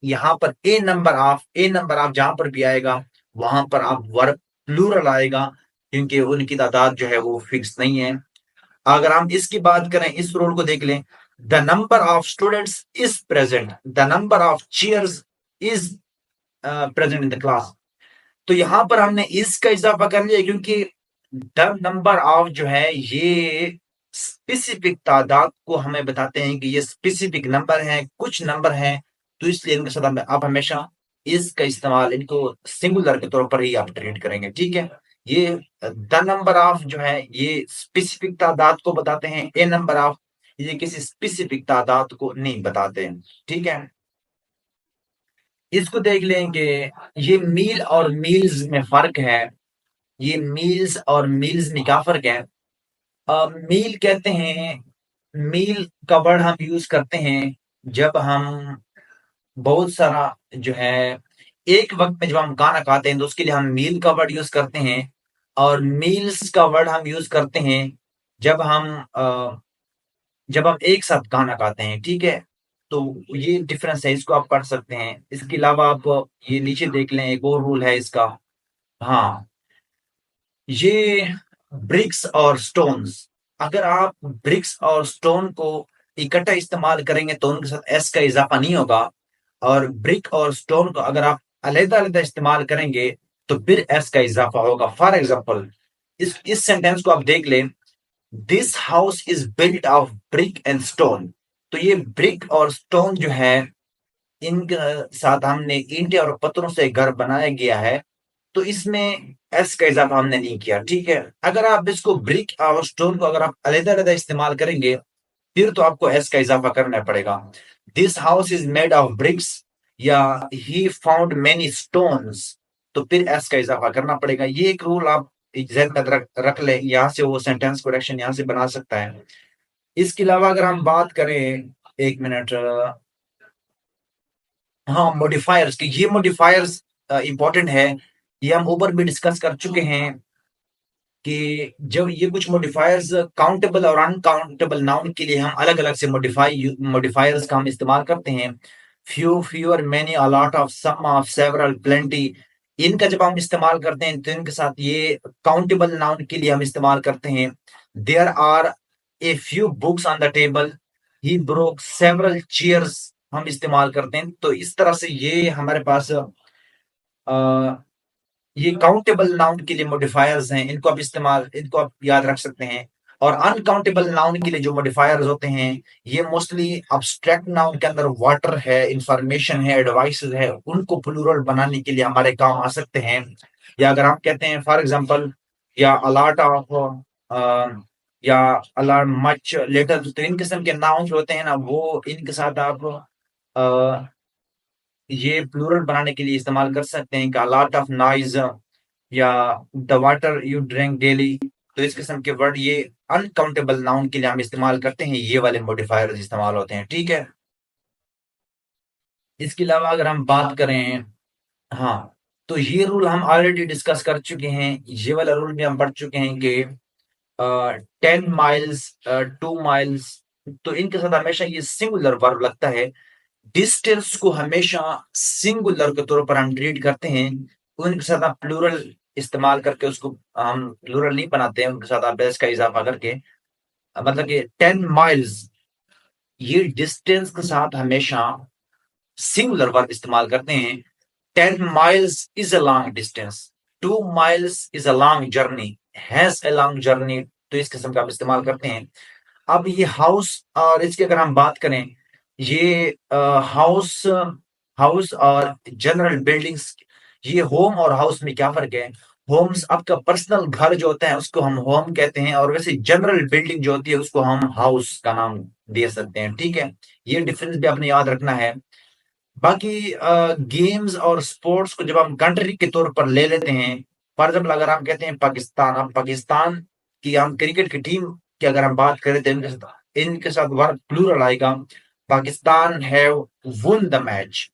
यहाँ पर ए नंबर ऑफ जहां पर भी आएगा वहां पर आप वर्ब प्लूरल आएगा, क्योंकि उनकी तादाद जो है वो फिक्स नहीं है। अगर हम इसकी बात करें, इस रूल को देख लें, the number of students is present, the number of chairs is present in the class. तो यहां पर हमने इसका इजाफा कर लिया, क्योंकि द नंबर ऑफ जो है ये स्पेसिफिक तादाद को हमें बताते हैं कि ये स्पेसिफिक नंबर है, कुछ नंबर हैं। तो इसलिए इनके साथ आप हमेशा इसका इस्तेमाल, इनको सिंगुलर के तौर पर ही आप ट्रीट करेंगे, ठीक है। ये द नंबर ऑफ जो है ये स्पेसिफिक तादाद को बताते हैं, ए नंबर ऑफ ये किसी स्पेसिफिक तादाद को नहीं बताते हैं, ठीक है। इसको देख लें कि ये मील और मील्स में फर्क है। ये मील्स और मील्स में क्या फर्क है। मील कहते हैं, मील का वर्ड हम यूज करते हैं जब हम बहुत सारा जो है एक वक्त में जब हम खाना खाते हैं तो उसके लिए हम मील का वर्ड यूज करते हैं। और मील्स का वर्ड हम यूज करते हैं जब हम एक साथ खाना खाते हैं, ठीक है। तो ये डिफरेंस है, इसको आप पढ़ सकते हैं। इसके अलावा आप ये नीचे देख लें, एक और रूल है इसका। हाँ, ये ब्रिक्स और स्टोन्स, अगर आप ब्रिक्स और स्टोन को इकट्ठा इस्तेमाल करेंगे तो उनके साथ एस का इजाफा नहीं होगा। और ब्रिक और स्टोन को अगर आप अलग-अलग इस्तेमाल करेंगे तो फिर एस का इजाफा होगा। फॉर एग्जांपल, इस सेंटेंस को आप देख लें, this house is built of brick and stone. तो ये ब्रिक और स्टोन जो है, इनके साथ हमने ईंटें और पत्थरों से घर बनाया गया है। तो इसमें एस का इजाफा हमने नहीं किया, ठीक है। अगर आप इसको ब्रिक और स्टोन को अगर आप अलग-अलग इस्तेमाल करेंगे फिर तो आपको एस का इजाफा करना पड़ेगा। This house is made of BRICS या ही फाउंड मेनी स्टोन्स, तो फिर एस का इजाफा करना पड़ेगा। ये एक रूल आप जहन में रख लें, यहाँ से वो सेंटेंस करेक्शन यहाँ से बना सकता है। इसके अलावा अगर हम बात करें, 1 मिनट, हाँ, मॉडिफायर्स कि ये मॉडिफायर्स इम्पोर्टेंट है। ये हम ऊपर भी डिस्कस कर चुके हैं कि जब ये कुछ मॉडिफायर्स काउंटेबल और अनकाउंटेबल नाउन के लिए हम अलग-अलग से मॉडिफायर्स का हम इस्तेमाल करते हैं। Few, fewer, many, a lot of, some of, several, plenty. इनका जब हम इस्तेमाल करते हैं तो इनके साथ ये काउंटेबल नाउन के लिए हम इस्तेमाल करते हैं। There are a few books on the table, he broke several chairs हम इस्तेमाल करते हैं। तो इस तरह से ये हमारे पास ये काउंटेबल नाउन के लिए मॉडिफायर्स हैं, इनको आप याद रख सकते हैं। और अनकाउंटेबल नाउन के लिए जो मॉडिफायर्स होते हैं, ये मोस्टली अब्स्ट्रैक्ट नाउन के अंदर वाटर है, इंफॉर्मेशन है, एडवाइसेस है, उनको प्लूरल बनाने के लिए हमारे काम आ सकते हैं। या अगर हम कहते हैं फॉर एग्जांपल, या अ लॉट ऑफ, या अ लॉट, मच, लिटिल, तो इन किस्म के नाउन जो होते हैं ना, वो इनके साथ आप अ, ये प्लूरल बनाने के लिए इस्तेमाल कर सकते हैं कि अ लॉट ऑफ नॉइज़, या the water you drink daily. तो इस किस्म के वर्ड ये अनकाउंटेबल नाउन के लिए हम इस्तेमाल करते हैं, ये वाले मॉडिफायर्स इस्तेमाल होते हैं, ठीक है? इसके अलावा अगर हम बात करें, हाँ, तो ये रूल हम ऑलरेडी डिस्कस कर चुके हैं। ये वाला रूल भी हम पढ़ चुके हैं कि 10 माइल्स, 2 माइल्स, तो इनके साथ हमेशा ये सिंगुलर वर्ब लगता है। डिस्टेंस को हमेशा सिंगुलर के तौर पर हम ट्रीट करते हैं। उनके साथ आप प्लूरल इस्तेमाल करके उसको हम प्लूरल नहीं बनाते हैं, उनके साथ आप एस का इज़ाफ़ा करके। मतलब कि 10 माइल्स, ये डिस्टेंस के साथ हमेशा सिंगुलर वर्ब इस्तेमाल करते हैं। 10 miles is a long distance, 2 miles is a long journey, has a long journey, तो इस किस्म का आप इस्तेमाल करते हैं। अब ये हाउस और इसकी अगर हम बात करें, ये हाउस हाउस और जनरल बिल्डिंग्स, ये होम और हाउस में क्या फ़र्क है? होम्स आपका पर्सनल घर जो होता है उसको हम होम कहते हैं, और वैसे जनरल बिल्डिंग जो होती है उसको हम हाउस का नाम दे सकते हैं, ठीक है? ये डिफरेंस भी आपने याद रखना है। बाकी गेम्स और स्पोर्ट्स को जब हम कंट्री के तौर पर ले लेते हैं, फॉर एग्ज़ाम्पल अगर हम कहते हैं पाकिस्तान, अब पाकिस्तान की हम क्रिकेट की टीम की अगर हम बात करें तो इनके साथ वर्ब प्लूरल आएगा। Pakistan have won the match,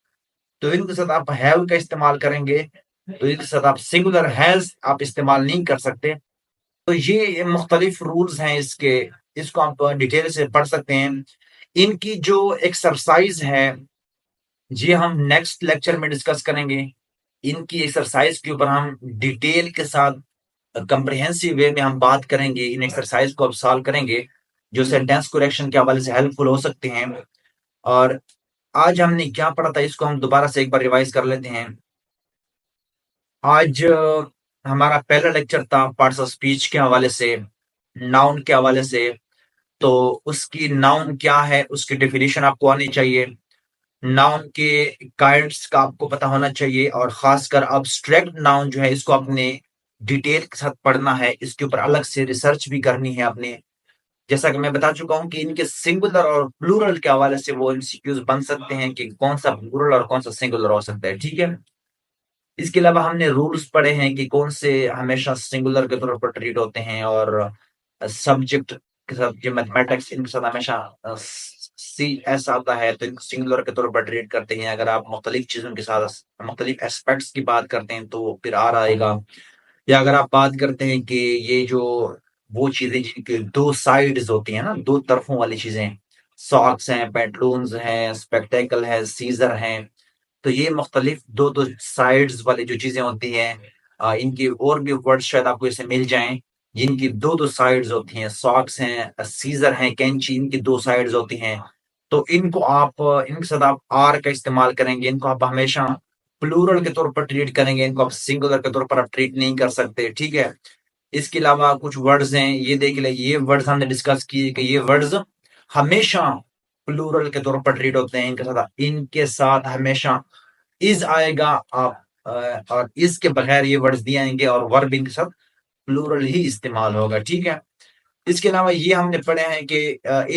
तो इनके साथ आप हैव का इस्तेमाल करेंगे, तो इनके साथ आप सिंगुलर हैज़ आप इस्तेमाल नहीं कर सकते। तो ये मुख्तलिफ रूल्स हैं इसके, इसको आप डिटेल से पढ़ सकते हैं। इनकी जो एक्सरसाइज़ है, ये हम नेक्स्ट लेक्चर में डिस्कस करेंगे। इनकी एक्सरसाइज के ऊपर हम डिटेल के साथ कम्प्रिहेंसिव वे में हम बात करेंगे। इन एक्सरसाइज को अब सॉल्व करेंगे, जो सेंटेंस करेक्शन के हवाले से हेल्पफुल हो सकते हैं। और आज हमने क्या पढ़ा था इसको हम दोबारा से एक बार रिवाइज कर लेते हैं। आज हमारा पहला लेक्चर था पार्ट्स ऑफ स्पीच के हवाले से, नाउन के हवाले से। तो उसकी नाउन क्या है, उसकी डेफिनेशन आपको आनी चाहिए। नाउन के काइंड्स का आपको पता होना चाहिए, और खासकर अब्स्ट्रैक्ट नाउन जो है इसको आपने डिटेल के साथ पढ़ना है, इसके ऊपर अलग से रिसर्च भी करनी है आपने। जैसा कि मैं बता चुका हूँ कि इनके सिंगुलर और प्लूरल के हवाले से वो एमसीक्यूज बन सकते हैं कि कौन सा प्लूरल और कौन सा सिंगुलर हो सकता है, ठीक है? इसके अलावा हमने रूल्स पढ़े हैं कि कौन से हमेशा सिंगुलर के तौर पर ट्रीट होते हैं, और सब्जेक्ट के साथ जो मैथमेटिक्स इनके साथ हमेशा सी एस आता है तो इनको सिंगुलर के तौर पर ट्रीट करते हैं। अगर आप मुख्तलिफ चीज़ों के साथ मुख्तलिफ एस्पेक्ट्स की बात करते हैं तो फिर आर आएगा। या अगर आप बात करते हैं कि ये जो वो चीज़ें जिनकी दो साइड्स होती हैं ना, दो तरफों वाली चीज़ें, सॉक्स हैं, पैंटलून्स हैं, स्पेक्टेकल है, सीज़र हैं, तो ये मुख्तलिफ दो साइड्स वाली जो चीज़ें होती हैं, इनकी और भी वर्ड्स शायद आपको ऐसे मिल जाएँ, जिनकी दो साइड्स होती हैं, सॉक्स हैं, सीज़र हैं, कैंची, इनकी 2 साइड्स होती हैं। तो इनको आप इनके साथ आप आर का इस्तेमाल करेंगे, इनको आप हमेशा प्लूरल के तौर पर ट्रीट करेंगे, इनको आप सिंगुलर के तौर पर आप ट्रीट नहीं कर सकते, ठीक है? इसके अलावा कुछ वर्ड्स हैं, ये देख लें, ये वर्ड्स हमने डिस्कस किए कि ये वर्ड्स हमेशा प्लूरल के तौर पर ट्रीट होते हैं, इनके साथ हमेशा इज़ आएगा, आप और इज़ के बगैर ये वर्ड्स नहीं आएँगे, और वर्ब इनके साथ प्लूरल ही इस्तेमाल होगा, ठीक है? इसके अलावा ये हमने पढ़े हैं कि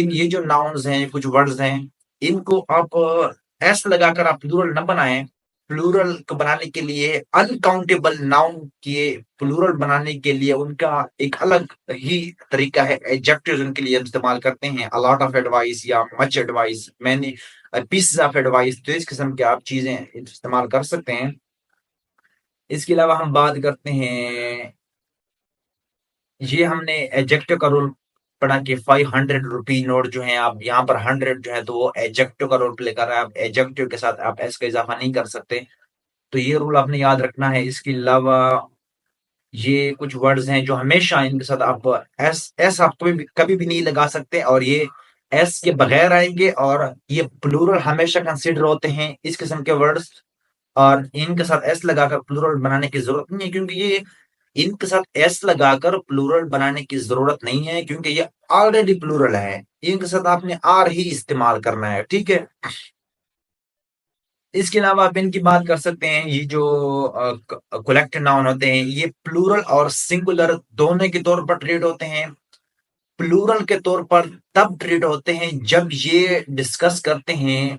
इन ये जो नाउन्स हैं, कुछ वर्ड्स हैं, इनको आप एस लगाकर आप प्लूरल ना बनाएँ। प्लूरल को बनाने के लिए, अनकाउंटेबल नाउन के प्लूरल बनाने के लिए उनका एक अलग ही तरीका है। एडजेक्टिव्स उनके लिए हम इस्तेमाल करते हैं, अ लॉट ऑफ एडवाइस या much advice, many pieces of advice, तो इस किस्म की आप चीजें इस्तेमाल कर सकते हैं। इसके अलावा हम बात करते हैं, ये हमने एडजेक्टिव का रूल पढ़ा कि 500 रुपी नोट जो है, आप यहाँ पर 100 जो है तो वो एडजेक्टिव का रोल प्ले कर रहा है, आप एडजेक्टिव के साथ आप एस का इजाफा नहीं कर सकते, तो ये रूल आपने याद रखना है। इसके अलावा ये कुछ वर्ड्स हैं जो हमेशा इनके साथ आप एस एस आप कभी भी नहीं लगा सकते, और ये एस के बगैर आएंगे, और ये प्लूरल हमेशा कंसिडर होते हैं इस किस्म के वर्ड्स, और इनके साथ एस लगाकर प्लूरल बनाने की जरूरत नहीं है, क्योंकि ये इनके साथ एस लगाकर प्लूरल बनाने की जरूरत नहीं है, क्योंकि ये ऑलरेडी प्लूरल है। इनके साथ आपने आर ही इस्तेमाल करना है, ठीक है। इसके अलावा आप इनकी बात कर सकते हैं, ये जो कलेक्टिव नाउन होते हैं ये प्लूरल और सिंगुलर दोनों के तौर पर ट्रीट होते हैं। प्लूरल के तौर पर तब ट्रीट होते हैं जब ये डिस्कस करते हैं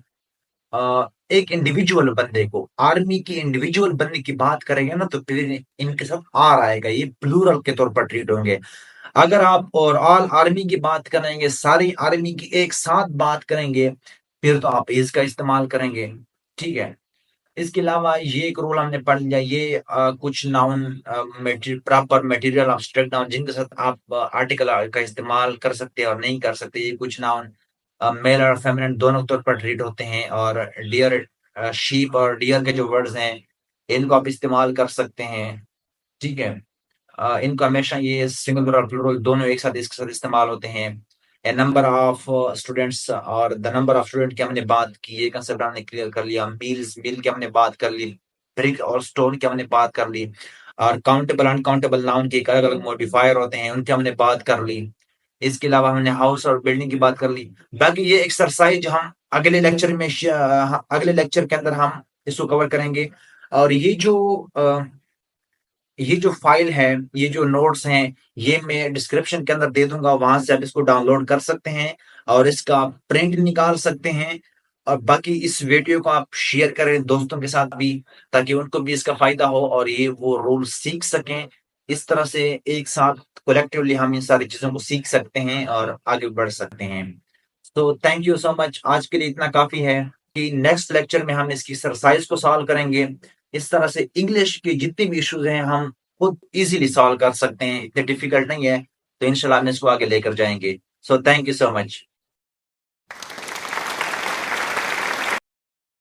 एक इंडिविजुअल बंदे को। आर्मी की इंडिविजुअल बंदे की बात करेंगे ना तो फिर इनके साथ आर आएगा, ये प्लूरल के तौर पर ट्रीट होंगे। अगर आप ओवरऑल आर्मी की बात करेंगे, सारी आर्मी की एक साथ बात करेंगे, फिर तो आप इज का इस्तेमाल करेंगे, ठीक है। इसके अलावा ये एक रूल हमने पढ़ लिया, ये कुछ noun proper material abstract noun जिनके साथ आप आर्टिकल का इस्तेमाल कर सकते हैं और नहीं कर सकते, ये कुछ नाउन मेल और फेमिनिन दोनों तौर पर ट्रीट होते हैं। और डियर, शीप और डियर के जो वर्ड्स हैं इनको आप इस्तेमाल कर सकते हैं, ठीक है। इनको हमेशा ये सिंगुलर और प्लूरल दोनों एक साथ इसके साथ इस्तेमाल होते हैं। ए नंबर ऑफ स्टूडेंट्स और द नंबर ऑफ स्टूडेंट की हमने बात की, ये कंसेप्ट हमने क्लियर कर लिया। मील्स, मील की हमने बात कर ली। ब्रिक और स्टोन की हमने बात कर ली। और काउंटेबल अनकाउंटेबल नाउन के अलग अलग मॉडिफायर होते हैं, उनकी हमने बात कर ली। इसके अलावा हमने हाउस और बिल्डिंग की बात कर ली। बाकी ये एक्सरसाइज हम अगले लेक्चर में अगले लेक्चर के अंदर हम इसको कवर करेंगे। और ये जो फाइल है, ये जो नोट्स हैं, ये मैं डिस्क्रिप्शन के अंदर दे दूंगा, वहां से आप इसको डाउनलोड कर सकते हैं और इसका प्रिंट निकाल सकते हैं। और बाकी इस वीडियो को आप शेयर करें दोस्तों के साथ भी, ताकि उनको भी इसका फायदा हो और ये वो रूल सीख सकें। इस तरह से एक साथ कलेक्टिवली हम इन सारी चीजों को सीख सकते हैं और आगे बढ़ सकते हैं। तो थैंक यू सो मच, आज के लिए इतना काफी है। कि नेक्स्ट लेक्चर में हम इसकी एक्सरसाइज को सॉल्व करेंगे। इस तरह से इंग्लिश के जितने भी इश्यूज हैं हम खुद इजीली सॉल्व कर सकते हैं, इतने डिफिकल्ट नहीं है। तो इंशाल्लाह हम इसको आगे लेकर जाएंगे। So thank you so much.